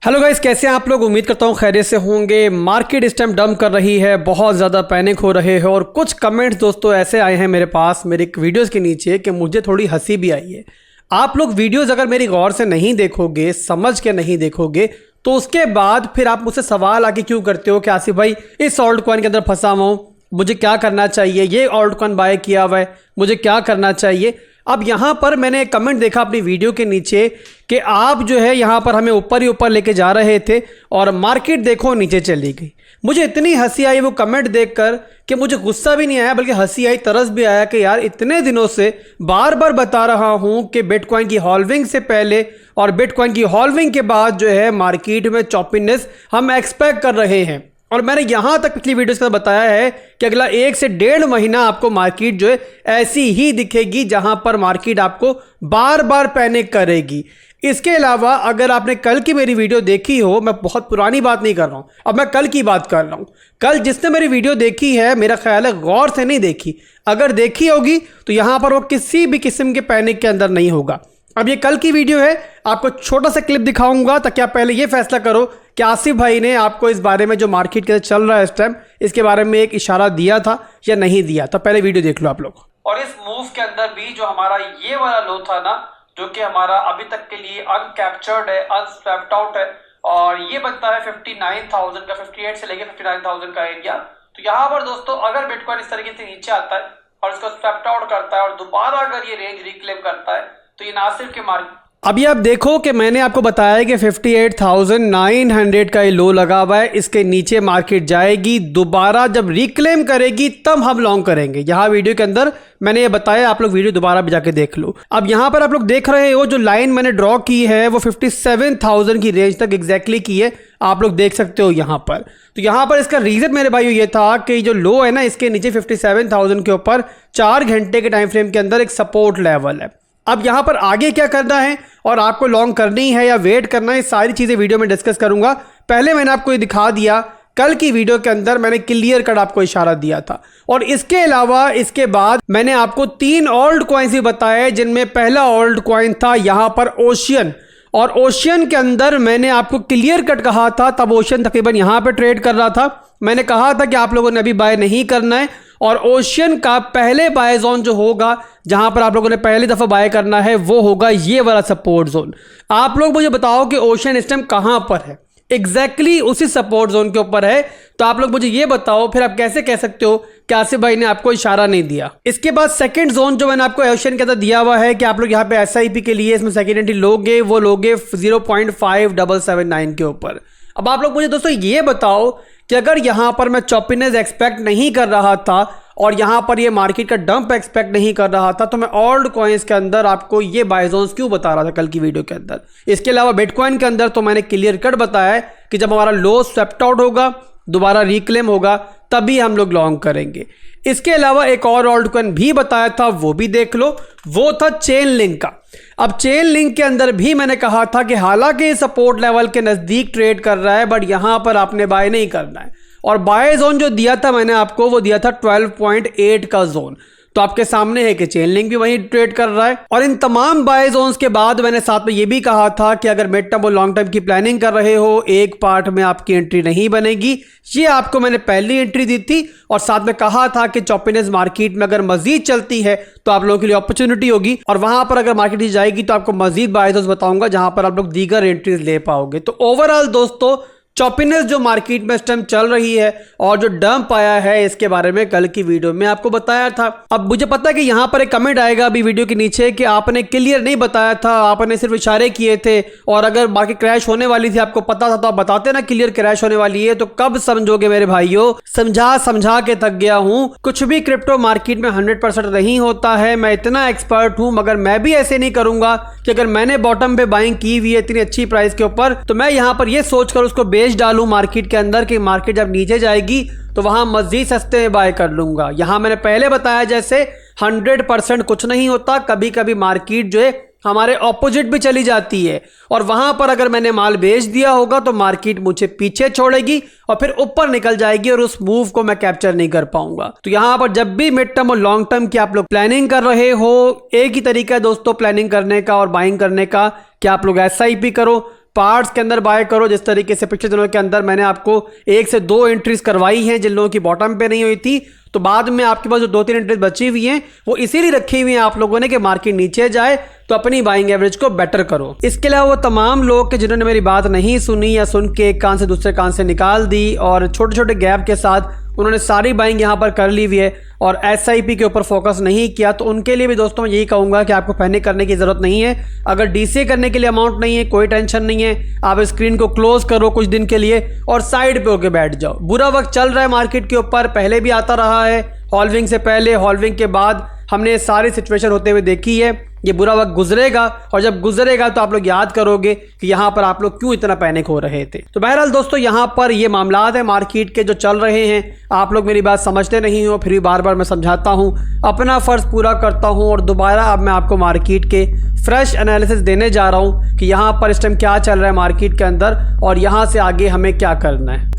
Hello guys, कैसे हैं आप लोग। उम्मीद करता हूँ खैरियत से होंगे। मार्केट इस टाइम डंप कर रही है, बहुत ज़्यादा पैनिक हो रहे हैं और कुछ कमेंट्स दोस्तों ऐसे आए हैं मेरे पास मेरे वीडियोस के नीचे कि मुझे थोड़ी हंसी भी आई है। आप लोग वीडियोस अगर मेरी गौर से नहीं देखोगे, समझ के नहीं देखोगे, तो उसके बाद फिर आप मुझसे सवाल आके क्यों करते हो कि आसिफ भाई इस ऑल्ट कॉइन के अंदर फंसा हुआ हूँ, मुझे क्या करना चाहिए, ये ऑल्ट कॉइन बाय किया हुआ है, मुझे क्या करना चाहिए। अब यहाँ पर मैंने एक कमेंट देखा अपनी वीडियो के नीचे कि आप जो है यहाँ पर हमें ऊपर ही ऊपर लेके जा रहे थे और मार्केट देखो नीचे चली गई। मुझे इतनी हंसी आई वो कमेंट देखकर कि मुझे गुस्सा भी नहीं आया बल्कि हंसी आई, तरस भी आया कि यार इतने दिनों से बार बार बता रहा हूँ कि बिटकॉइन की हॉल्विंग से पहले और बिटकॉइन की हॉल्विंग के बाद जो है मार्केट में चॉपिनेस हम एक्सपेक्ट कर रहे हैं। और मैंने यहाँ तक पिछली वीडियोस के साथ बताया है कि अगला 1 से 1.5 महीना आपको मार्केट जो है ऐसी ही दिखेगी जहाँ पर मार्केट आपको बार बार पैनिक करेगी। इसके अलावा अगर आपने कल की मेरी वीडियो देखी हो, मैं बहुत पुरानी बात नहीं कर रहा हूँ, अब मैं कल की बात कर रहा हूँ। कल जिसने मेरी वीडियो देखी है मेरा ख्याल है गौर से नहीं देखी, अगर देखी होगी तो यहाँ पर वो किसी भी किस्म के पैनिक के अंदर नहीं होगा। अब ये कल की वीडियो है, आपको छोटा सा क्लिप दिखाऊंगा ताकि आप पहले ये फैसला करो कि आसिफ भाई ने आपको इस बारे में जो मार्केट के अंदर चल रहा है इस टाइम, इसके बारे में एक इशारा दिया था या नहीं दिया था। पहले वीडियो देख लो आप लोग। और इस मूव के अंदर भी जो हमारा ये वाला लो था ना, जो कि हमारा अभी तक के लिए अनकैप्चर्ड है, अनस्वैप्ड आउट है, और ये बनता है 59,000 का, 58 से लेके 59,000 का एरिया। तो यहाँ पर दोस्तों अगर बिटकॉइन इस तरीके से नीचे आता है और इसको स्वैप्ड आउट करता है और दोबारा अगर ये रेंज रिक्लेम करता है तो ये ना सिर्फ के मार्केट, अभी आप देखो कि मैंने आपको बताया कि 58,900 का ये लो लगा हुआ है, इसके नीचे मार्केट जाएगी, दोबारा जब रिक्लेम करेगी तब हम लॉन्ग करेंगे। यहाँ वीडियो के अंदर मैंने ये बताया, आप लोग वीडियो दोबारा भी जाके देख लो। अब यहाँ पर आप लोग देख रहे हो जो लाइन मैंने ड्रॉ की है वो 57,000 की रेंज तक एग्जैक्टली की है, आप लोग देख सकते हो यहाँ पर। तो यहाँ पर इसका रीजन मेरे भाइयों ये था कि जो लो है ना इसके नीचे 57,000 के ऊपर 4 घंटे के टाइम फ्रेम के अंदर एक सपोर्ट लेवल है। अब यहाँ पर आगे क्या करना है और आपको लॉन्ग करनी है या वेट करना है, सारी चीज़ें वीडियो में डिस्कस करूंगा। पहले मैंने आपको ये दिखा दिया, कल की वीडियो के अंदर मैंने क्लियर कट आपको इशारा दिया था। और इसके अलावा इसके बाद मैंने आपको 3 ऑल्ट कॉइन्स भी बताए, जिनमें पहला ऑल्ट कॉइन था यहाँ पर ओशियन। और ओशियन के अंदर मैंने आपको क्लियर कट कहा था, तब ओशियन तकरीबन यहाँ पे ट्रेड कर रहा था। मैंने कहा था कि आप लोगों ने अभी बाय नहीं करना है और ओशियन का पहले बाय जोन जो होगा, जहां पर आप लोगों ने पहली दफा बाय करना है, वो होगा ये वाला सपोर्ट जोन। आप लोग मुझे बताओ कि ओशियन इस टाइम कहां पर है, एग्जैक्टली उसी सपोर्ट जोन के ऊपर है। तो आप लोग मुझे ये बताओ, फिर आप कैसे कह सकते हो कि आसिफ भाई ने आपको इशारा नहीं दिया। इसके बाद सेकंड जोन जो मैंने आपको ओशियन के अंदर दिया हुआ है कि आप लोग यहाँ पे SIP के लिए इसमें सेकेंड एंट्री लोगे, वो लोगे 0.5779 के ऊपर। अब आप लोग मुझे दोस्तों ये बताओ कि अगर यहाँ पर मैं चॉपिनेस एक्सपेक्ट नहीं कर रहा था और यहाँ पर ये मार्केट का डंप एक्सपेक्ट नहीं कर रहा था, तो मैं ऑल्ट कॉइन्स के अंदर आपको ये बाय जोन्स क्यों बता रहा था कल की वीडियो के अंदर। इसके अलावा बिटकॉइन के अंदर तो मैंने क्लियर कट बताया है कि जब हमारा लो स्वेप्ट आउट होगा, दोबारा रिक्लेम होगा, तभी हम लोग लॉन्ग करेंगे। इसके अलावा एक और ऑल्ट कॉइन भी बताया था, वो भी देख लो, वो था चेन लिंक का। अब चेन लिंक के अंदर भी मैंने कहा था कि हालांकि सपोर्ट लेवल के नज़दीक ट्रेड कर रहा है, बट यहां पर आपने बाय नहीं करना है। और बाय जोन जो दिया था मैंने आपको, वो दिया था 12.8 का जोन। तो आपके सामने है कि चेन लिंक भी वहीं ट्रेड कर रहा है। और इन तमाम बाय जोन्स के बाद मैंने साथ में ये भी कहा था कि अगर मिड टर्म और लॉन्ग टर्म की प्लानिंग कर रहे हो, एक पार्ट में आपकी एंट्री नहीं बनेगी। ये आपको मैंने पहली एंट्री दी थी और साथ में कहा था कि चॉपिनेस मार्केट में अगर मजीद चलती है तो आप लोगों के लिए अपॉर्चुनिटी होगी, और वहां पर अगर मार्केट जाएगी तो आपको मजीद बाय जोन्स बताऊंगा जहां पर आप लोग दीगर एंट्रीज ले पाओगे। तो ओवरऑल दोस्तों चॉपिनेस जो मार्केट में इस टाइम चल रही है और जो डंप आया है, इसके बारे में कल की वीडियो में आपको बताया था। अब मुझे पता है कि यहाँ पर एक कमेंट आएगा अभी वीडियो के नीचे कि आपने क्लियर नहीं बताया था, आपने सिर्फ इशारे किए थे, और अगर मार्केट क्रैश होने वाली थी आपको पता था तो आप बताते ना क्लियर क्रैश होने वाली है। तो कब समझोगे मेरे भाइयों, समझा समझा के थक गया हूँ। कुछ भी क्रिप्टो मार्केट में 100% नहीं होता है, मैं इतना एक्सपर्ट हूँ, मगर मैं भी ऐसे नहीं करूंगा कि अगर मैंने बॉटम पे बाइंग की हुई है इतनी अच्छी प्राइस के ऊपर, तो मैं यहाँ पर ये सोचकर उसको बेच डालूं मार्केट के अंदर कि मार्केट जब नीचे जाएगी तो वहां मजीद सस्ते में बाय कर लूंगा। यहां मैंने पहले बताया जैसे 100% कुछ नहीं होता, कभी कभी मार्केट जो है हमारे ऑपोजिट भी चली जाती है, और वहां पर अगर मैंने माल बेच दिया होगा तो मार्केट मुझे पीछे छोड़ेगी और फिर ऊपर निकल जाएगी और उस मूव को मैं कैप्चर नहीं कर पाऊंगा। तो यहां पर जब भी मिड टर्म और लॉन्ग टर्म की आप लोग प्लानिंग कर रहे हो, एक ही तरीका है दोस्तों प्लानिंग करने का और बाइंग करने का कि आप लोग SIP करो, पार्ट्स के अंदर बाय करो। जिस तरीके से पिछले दिनों के अंदर मैंने आपको 1 से 2 एंट्रीज करवाई हैं जिन लोगों की बॉटम पे नहीं हुई थी, तो बाद में आपके पास जो 2-3 एंट्रीज बची हुई हैं वो इसीलिए रखी हुई हैं आप लोगों ने कि मार्केट नीचे जाए तो अपनी बाइंग एवरेज को बेटर करो। इसके अलावा वो तमाम लोग के जिन्होंने मेरी बात नहीं सुनी या सुन के एक कान से दूसरे कान से निकाल दी और छोटे छोटे गैप के साथ उन्होंने सारी बाइंग यहाँ पर कर ली हुई है और SIP के ऊपर फोकस नहीं किया, तो उनके लिए भी दोस्तों मैं यही कहूँगा कि आपको पैनिक करने की ज़रूरत नहीं है। अगर DCA करने के लिए अमाउंट नहीं है, कोई टेंशन नहीं है, आप स्क्रीन को क्लोज करो कुछ दिन के लिए और साइड पे होके बैठ जाओ। बुरा वक्त चल रहा है मार्केट के ऊपर, पहले भी आता रहा है, हॉल्विंग से पहले, हॉल्विंग के बाद हमने सारी सिचुएशन होते हुए देखी है। ये बुरा वक्त गुजरेगा और जब गुजरेगा तो आप लोग याद करोगे कि यहाँ पर आप लोग क्यों इतना पैनिक हो रहे थे। तो बहरहाल दोस्तों यहाँ पर ये मामलात है मार्केट के जो चल रहे हैं, आप लोग मेरी बात समझते नहीं हो, फिर भी बार बार मैं समझाता हूँ, अपना फ़र्ज़ पूरा करता हूँ और दोबारा अब मैं आपको मार्केट के फ्रेश एनालिसिस देने जा रहा हूँ कि यहाँ पर इस टाइम क्या चल रहा है मार्केट के अंदर और यहाँ से आगे हमें क्या करना है।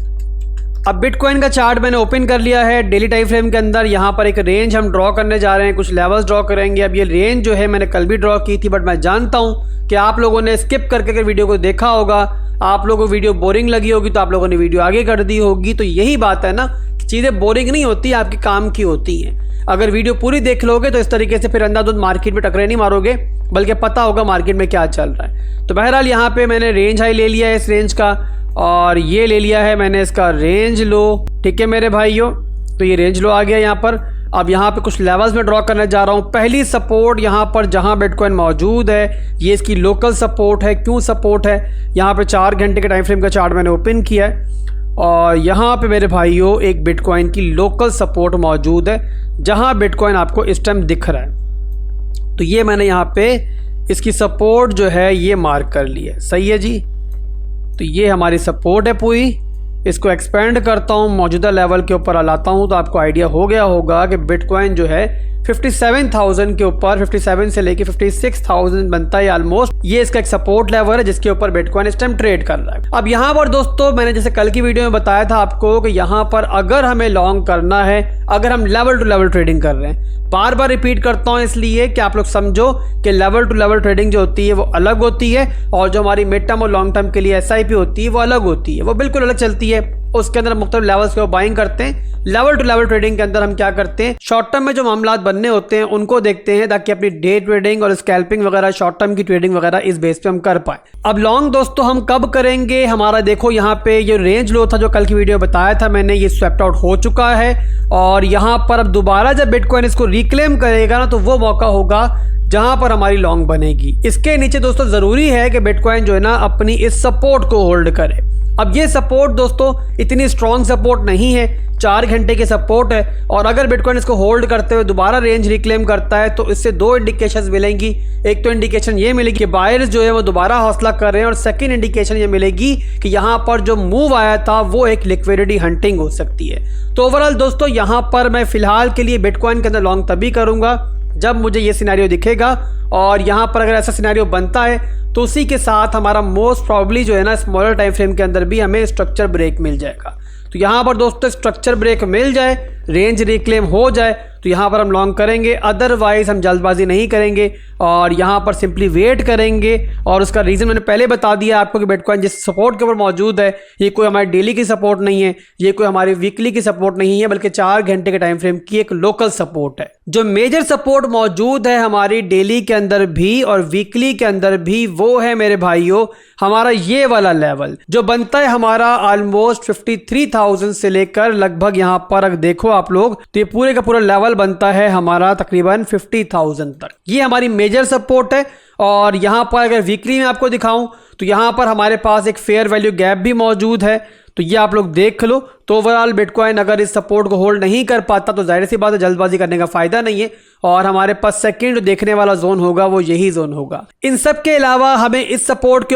अब बिटकॉइन का चार्ट मैंने ओपन कर लिया है डेली टाइम फ्रेम के अंदर। यहाँ पर एक रेंज हम ड्रॉ करने जा रहे हैं, कुछ लेवल्स ड्रॉ करेंगे। अब ये रेंज जो है मैंने कल भी ड्रॉ की थी, बट मैं जानता हूँ कि आप लोगों ने स्किप करके अगर वीडियो को देखा होगा, आप लोगों को वीडियो बोरिंग लगी होगी तो आप लोगों ने वीडियो आगे कर दी होगी। तो यही बात है ना, चीज़ें बोरिंग नहीं होती, आपके काम की होती हैं। अगर वीडियो पूरी देख लोगे तो इस तरीके से फिर अंधाधुंध मार्केट में टकरे नहीं मारोगे, बल्कि पता होगा मार्केट में क्या चल रहा है। तो बहरहाल यहाँ पे मैंने रेंज हाई ले लिया है इस रेंज का और ये ले लिया है मैंने इसका रेंज लो। ठीक है मेरे भाइयों, तो ये रेंज लो आ गया यहाँ पर। अब यहाँ पे कुछ लेवल्स में ड्रॉ करने जा रहा हूँ। पहली सपोर्ट यहाँ पर जहाँ बिटकॉइन मौजूद है, ये इसकी लोकल सपोर्ट है। क्यों सपोर्ट है? यहाँ पे 4 घंटे के टाइम फ्रेम का चार्ट मैंने ओपन किया है और यहाँ पे मेरे भाइयों एक बिटकॉइन की लोकल सपोर्ट मौजूद है जहाँ बिटकॉइन आपको इस टाइम दिख रहा है। तो ये मैंने यहाँ पे इसकी सपोर्ट जो है ये मार्क कर ली है। सही है जी, तो ये हमारी सपोर्ट है पूरी। इसको एक्सपेंड करता हूँ, मौजूदा लेवल के ऊपर लाता हूँ तो आपको आइडिया हो गया होगा कि बिटकॉइन जो है 57,000 के ऊपर, 57 से लेके 56,000 बनता है ऑलमोस्ट। ये इसका एक सपोर्ट लेवल है जिसके ऊपर बिटकॉइन इस टाइम ट्रेड कर रहा है। अब यहाँ पर दोस्तों मैंने जैसे कल की वीडियो में बताया था आपको कि यहाँ पर अगर हमें लॉन्ग करना है, अगर हम लेवल टू लेवल ट्रेडिंग कर रहे हैं, बार बार रिपीट करता हूँ इसलिए कि आप लोग समझो कि लेवल टू लेवल ट्रेडिंग जो होती है वो अलग होती है और जो हमारी मिड टर्म और लॉन्ग टर्म के लिए SIP होती है वो अलग होती है, वो बिल्कुल अलग चलती है। उसके अंदर मुख्तलिफ लेवल्स को बाइंग करते हैं। लेवल टू लेवल ट्रेडिंग के अंदर हम क्या करते हैं, शॉर्ट टर्म में जो मामलात बनने होते हैं उनको देखते हैं ताकि अपनी डे ट्रेडिंग और स्कैल्पिंग वगैरह, शॉर्ट टर्म की ट्रेडिंग वगैरह इस बेस पे हम कर पाए। अब लॉन्ग दोस्तों हम कब करेंगे? हमारा देखो यहाँ पे ये रेंज लो था जो कल की वीडियो बताया था मैंने, ये स्वेप्ट आउट हो चुका है और यहाँ पर अब दोबारा जब बिटकॉइन इसको रिक्लेम करेगा ना तो वो मौका होगा जहां पर हमारी लॉन्ग बनेगी। इसके नीचे दोस्तों जरूरी है कि बिटकॉइन जो है ना अपनी इस सपोर्ट को होल्ड करे। अब ये सपोर्ट दोस्तों इतनी स्ट्रॉन्ग सपोर्ट नहीं है, 4 घंटे की सपोर्ट है और अगर बिटकॉइन इसको होल्ड करते हुए दोबारा रेंज रिक्लेम करता है तो इससे 2 इंडिकेशंस मिलेंगी। एक तो इंडिकेशन ये मिलेगी कि बायर्स जो है वो दोबारा हौसला कर रहे हैं और सेकंड इंडिकेशन ये मिलेगी कि यहाँ पर जो मूव आया था वो एक लिक्विडिटी हंटिंग हो सकती है। तो ओवरऑल दोस्तों यहाँ पर मैं फिलहाल के लिए बिटकॉइन के अंदर लॉन्ग तभी करूँगा जब मुझे ये सिनेरियो दिखेगा और यहाँ पर अगर ऐसा सिनेरियो बनता है तो उसी के साथ हमारा मोस्ट प्रॉब्ली जो है ना स्मॉलर टाइम फ्रेम के अंदर भी हमें स्ट्रक्चर ब्रेक मिल जाएगा। तो यहाँ पर दोस्तों स्ट्रक्चर ब्रेक मिल जाए, रेंज रिक्लेम हो जाए तो यहाँ पर हम लॉन्ग करेंगे, अदरवाइज हम जल्दबाजी नहीं करेंगे और यहाँ पर सिंपली वेट करेंगे। और उसका रीज़न मैंने पहले बता दिया आपको कि बिटकॉइन जिस सपोर्ट के ऊपर मौजूद है ये कोई हमारी डेली की सपोर्ट नहीं है, ये कोई हमारी वीकली की सपोर्ट नहीं है, बल्कि 4 घंटे के टाइम फ्रेम की एक लोकल सपोर्ट है। जो मेजर सपोर्ट मौजूद है हमारी डेली के अंदर भी और वीकली के अंदर भी वो है मेरे भाइयों हमारा ये वाला लेवल जो बनता है हमारा ऑलमोस्ट 53,000 से लेकर लगभग यहाँ पर अगर देखो आप लोग तो ये पूरे का पूरा लेवल बनता है हमारा तकरीबन 50,000 तक। ये हमारी मेजर सपोर्ट है और यहाँ पर अगर वीकली में आपको दिखाऊं तो यहाँ पर हमारे पास एक फेयर वैल्यू गैप भी मौजूद है, तो ये आप लोग देख लो। तो ओवरऑल बिटकॉइन अगर इस सपोर्ट को होल्ड नहीं कर पाता तो जाहिर सी बात है जल्दबाजी करने का फायदा नहीं है और हमारे पास सेकंड देखने वाला जोन होगा वो यही जोन होगा। इन सब के अलावा हमें इस सपोर्ट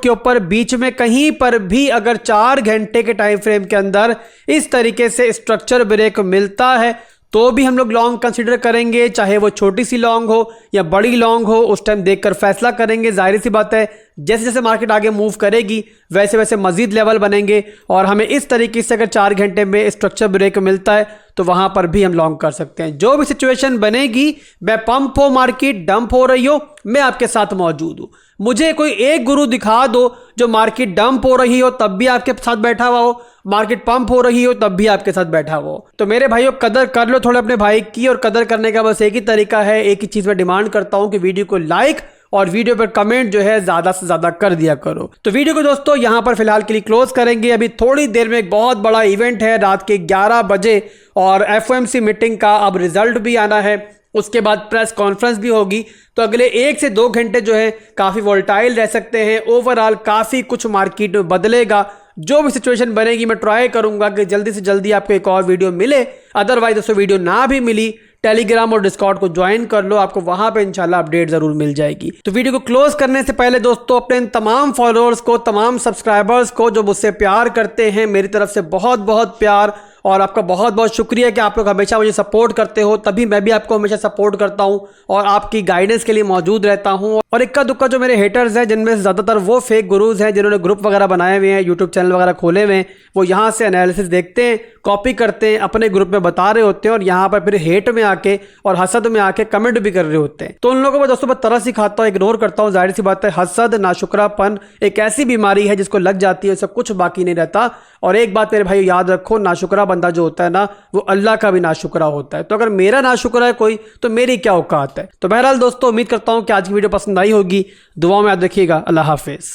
के ऊपर बीच में कहीं पर भी अगर 4 घंटे के टाइम फ्रेम के अंदर इस तरीके से स्ट्रक्चर ब्रेक मिलता है तो भी हम लोग लॉन्ग कंसीडर करेंगे, चाहे वो छोटी सी लॉन्ग हो या बड़ी लॉन्ग हो, उस टाइम देखकर फैसला करेंगे। जाहिर सी बात है जैसे जैसे मार्केट आगे मूव करेगी वैसे वैसे मजीद लेवल बनेंगे और हमें इस तरीके से अगर 4 घंटे में स्ट्रक्चर ब्रेक मिलता है तो वहां पर भी हम लॉन्ग कर सकते हैं। जो भी सिचुएशन बनेगी, मैं पंप हो मार्केट, डंप हो रही हो, मैं आपके साथ मौजूद हूं। मुझे कोई एक गुरु दिखा दो जो मार्केट डंप हो रही हो तब भी आपके साथ बैठा हुआ हो, मार्केट पंप हो रही हो तब भी आपके साथ बैठा हुआ हो। तो मेरे भाइयों, कदर कर लो थोड़े अपने भाई की, और कदर करने का बस एक ही तरीका है, एक ही चीज में डिमांड करता हूं कि वीडियो को लाइक और वीडियो पर कमेंट जो है ज्यादा से ज्यादा कर दिया करो। तो वीडियो को दोस्तों यहां पर फिलहाल के लिए क्लोज करेंगे। अभी थोड़ी देर में एक बहुत बड़ा इवेंट है रात के 11 बजे और FOMC मीटिंग का अब रिजल्ट भी आना है, उसके बाद प्रेस कॉन्फ्रेंस भी होगी। तो अगले 1 से 2 घंटे जो है काफ़ी वोलेटाइल रह सकते हैं। ओवरऑल काफ़ी कुछ मार्केट में बदलेगा। जो भी सिचुएशन बनेगी मैं ट्राई करूंगा कि जल्दी से जल्दी आपको एक और वीडियो मिले। अदरवाइज दोस्तों वीडियो ना भी मिली, टेलीग्राम और डिस्कॉर्ड को ज्वाइन कर लो, आपको वहां पे इंशाल्लाह अपडेट जरूर मिल जाएगी। तो वीडियो को क्लोज करने से पहले दोस्तों अपने इन तमाम फॉलोअर्स को, तमाम सब्सक्राइबर्स को जो मुझसे प्यार करते हैं, मेरी तरफ से बहुत बहुत प्यार और आपका बहुत बहुत शुक्रिया कि आप लोग हमेशा मुझे सपोर्ट करते हो। तभी मैं भी आपको हमेशा सपोर्ट करता हूं और आपकी गाइडेंस के लिए मौजूद रहता हूं। और इक्का दुक्का जो मेरे हेटर्स हैं, जिनमें से ज़्यादातर वो फेक गुरुज हैं जिन्होंने ग्रुप वगैरह बनाए हुए हैं, यूट्यूब चैनल वगैरह खोले हुए हैं, वो यहाँ से एनालिसिस देखते हैं, कॉपी करते हैं, अपने ग्रुप में बता रहे होते हैं और यहाँ पर फिर हेट में आके और हसद में आके कमेंट भी कर रहे होते हैं। तो उन लोगों को दोस्तों मैं तरस ही खाता हूँ, इग्नोर करता हूँ। जाहिर सी बात है, हसद, नाशुक्रापन एक ऐसी बीमारी है जिसको लग जाती है, उससे कुछ बाकी नहीं रहता। और एक बात मेरे भाई याद रखो, नाशुक्रा बंदा जो होता है ना, वो अल्लाह का भी नाशुक्रा होता है। तो अगर मेरा नाशुक्रा है कोई, तो मेरी क्या औकात है। तो बहरहाल दोस्तों, उम्मीद करता हूँ कि आज की वीडियो पसंद आई होगी। दुआ में याद रखिएगा। अल्लाह हाफिज।